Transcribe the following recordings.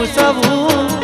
પૂછવું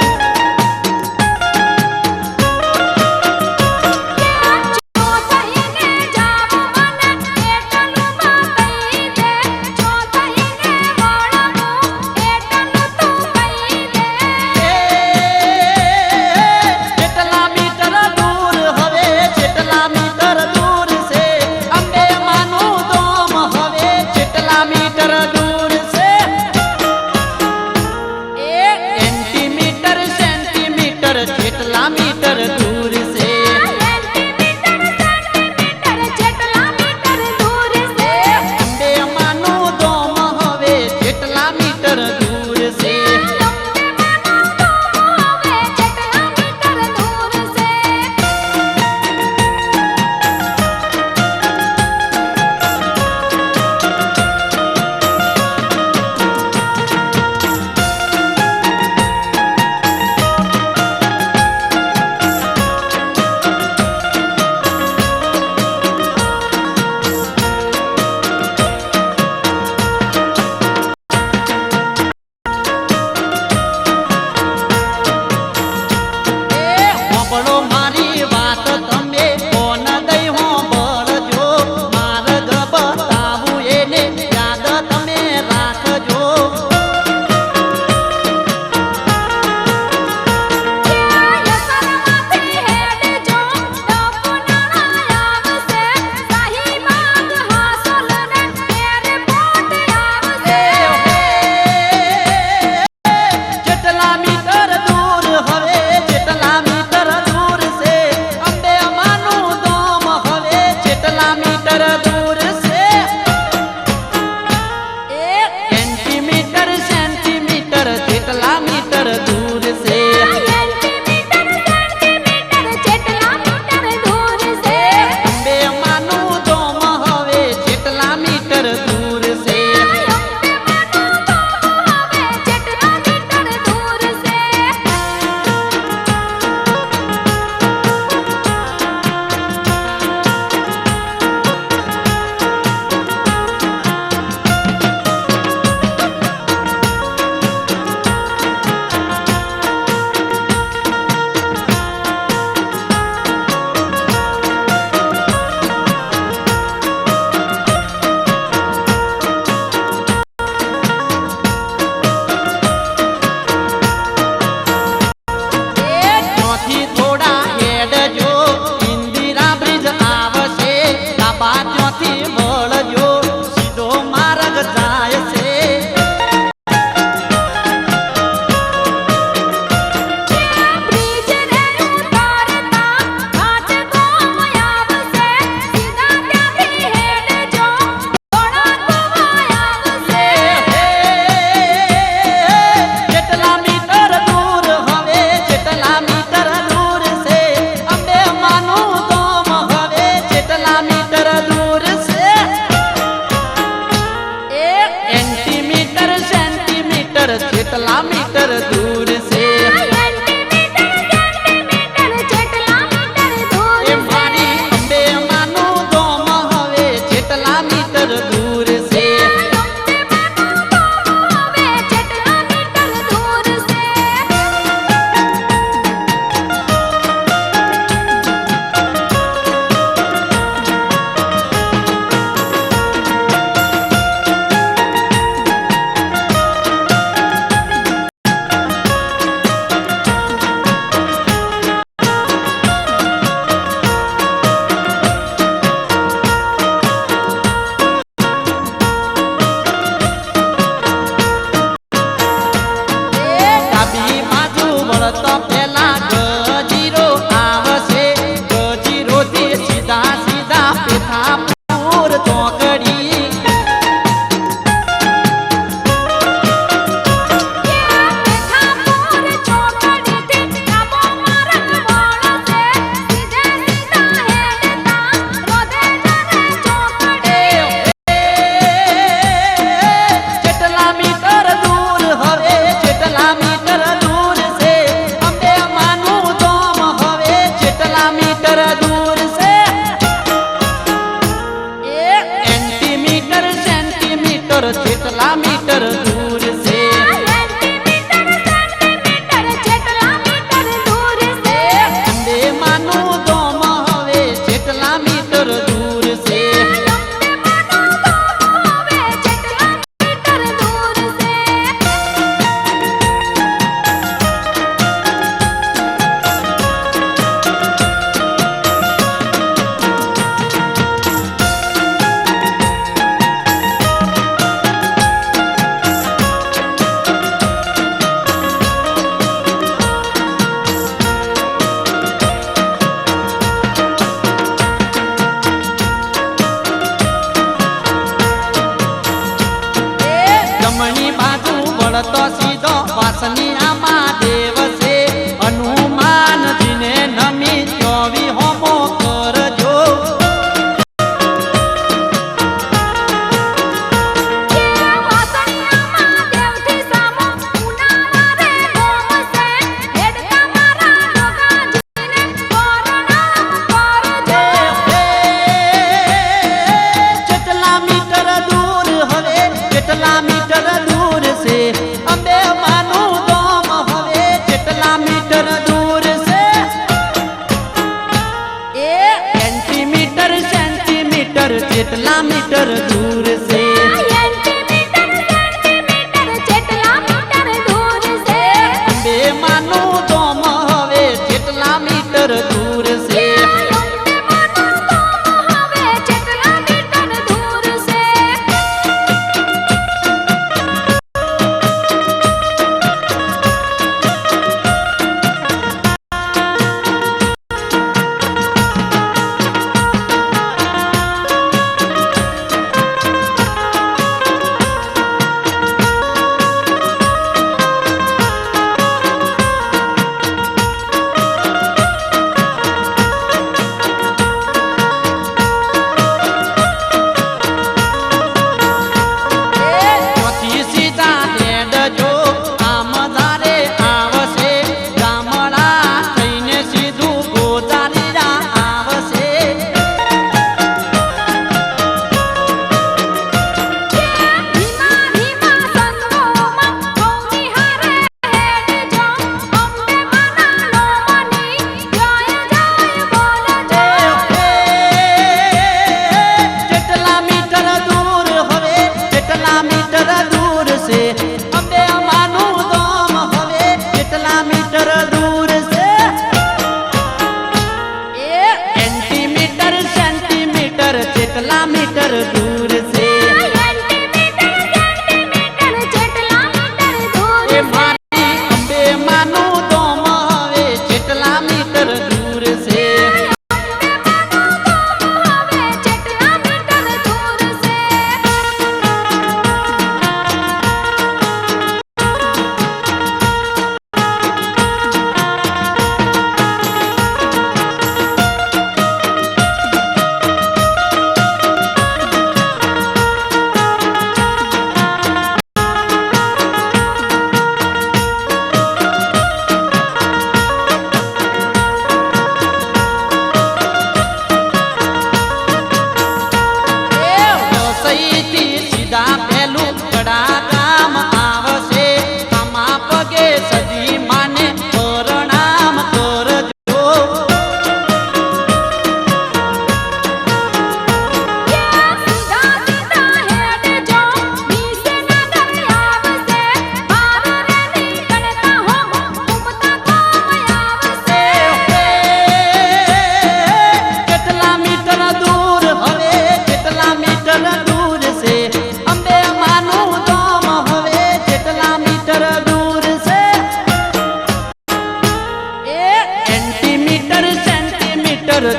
કેટલા મીટર દૂર છે એ મારી અંબે માનું ગોમ હવે કેટલા મીટર દૂર છે વાતની આમાં દેવ છે હનુમાનજીને નમી 24 હોમો કરજો કેટલા મીટર દૂર છે અંબે માનું ધામ હવે કેટલા મીટર દૂર છે એ સેન્ટીમીટર સેન્ટીમીટર કેટલા મીટર દૂર છે અંબે માનું ધામ હવે કેટલા મીટર દૂર છે કેટલા મીટર દૂર છે એ મારી અંબે માનું ધામ હવે કેટલા મીટર દૂર છે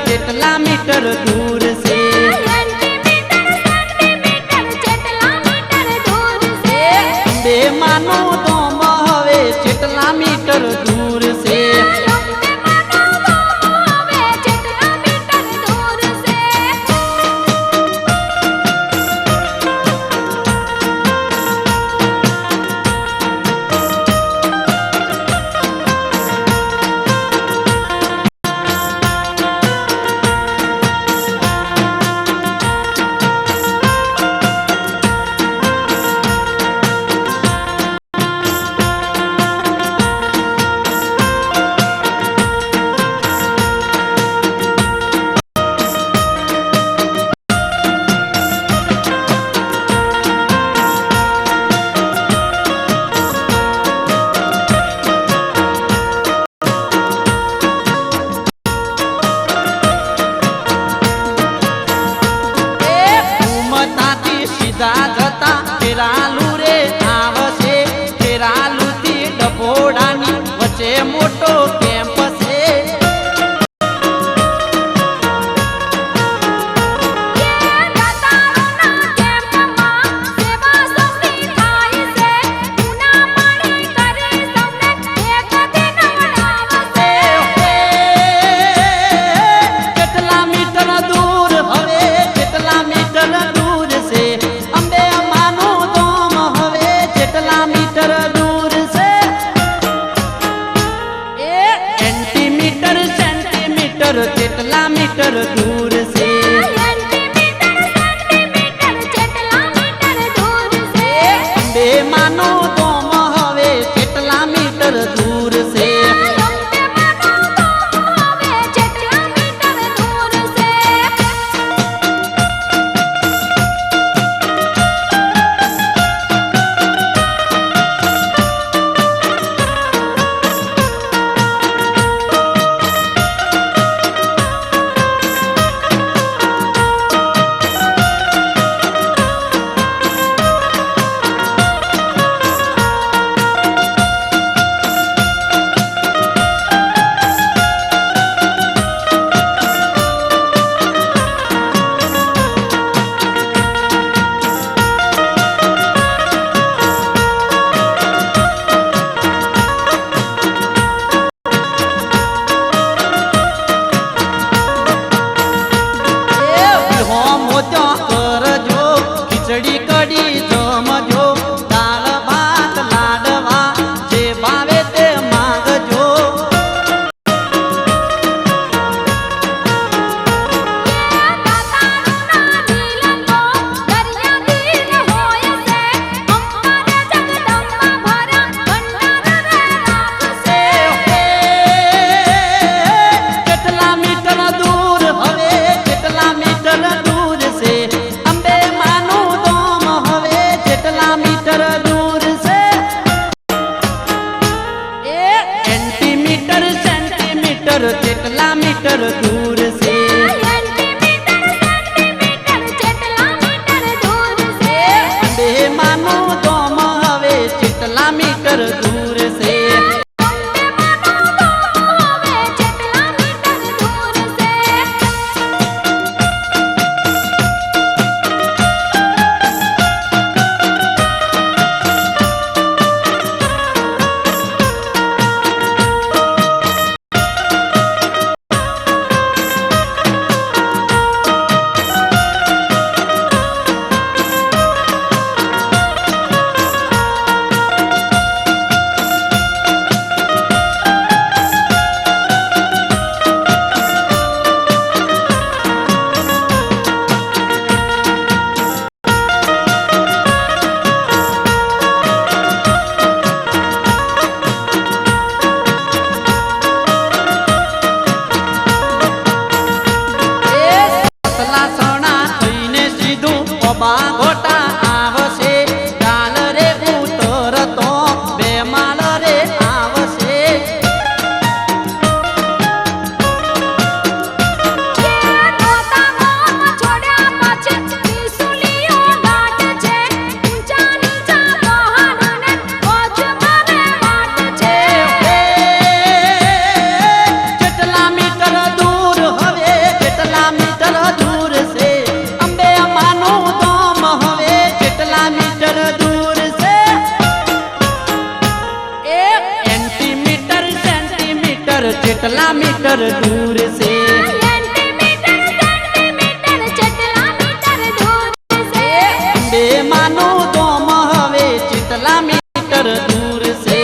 કેટલા મીટર દૂર છે અંબે માનું ધામ હવે કેટલા મીટર દૂર છે મીટર દૂર છે અંબે માનું ધોમ હવે કેટલા મીટર દૂર છે ખીચડી કઢી જમજો દાળ ભાત લાડવા જે ભાવે તે માંગજો કેટલા મીટર દૂર હવે કેટલા મીટર દૂર છે અંબે માનું ધોમ હવે કેટલા મીટર દૂર છે સેન્ટીમીટર કેટલા મીટર દૂર છે અંબે માનું ધોમ હવે કેટલા મીટર દૂર છે ઓબા ગોટા આવશે ચાલ રે ઉતર તો બે માલ રે આવશે કેટલા મીટર દૂર હવે કેટલા મીટર દૂર છે અંબે માનું ધોમ હવે કેટલા મીટર દૂર છે સેન્ટીમીટર કેટલા મીટર દૂર છે અંબે માનું ધોમ હવે કેટલા મીટર દૂર છે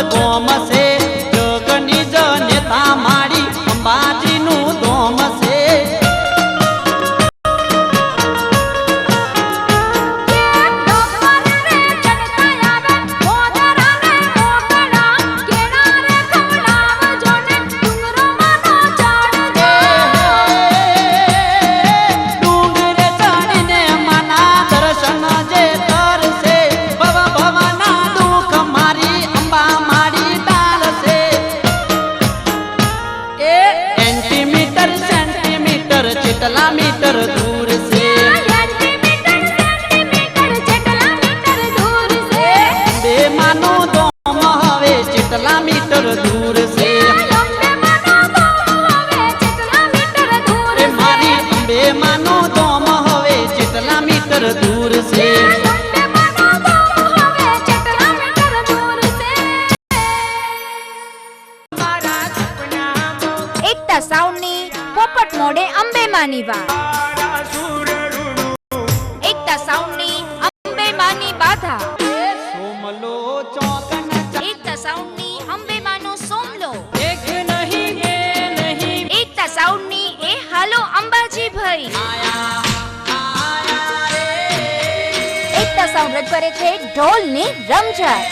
ગોમ છે જગની જનેતા માડી અંબાજીનું ધોમ છે ડુંગરે ચડીને માના દર્શન જે કરશે ભવ ભવના દુઃખ મારી અંબા માડી તા માની વાત, એકતા સાઉન્ડની અંબે માની બાધા, સોમલો ચોકન એકતા સાઉન્ડની અંબે માનો સોમલો, એક નહીં બે નહીં એકતા સાઉન્ડની એ હાલો અંબાજી ભાઈ. એકતા સાઉન્ડ રજ કરે છે ઢોલની રમઝટ.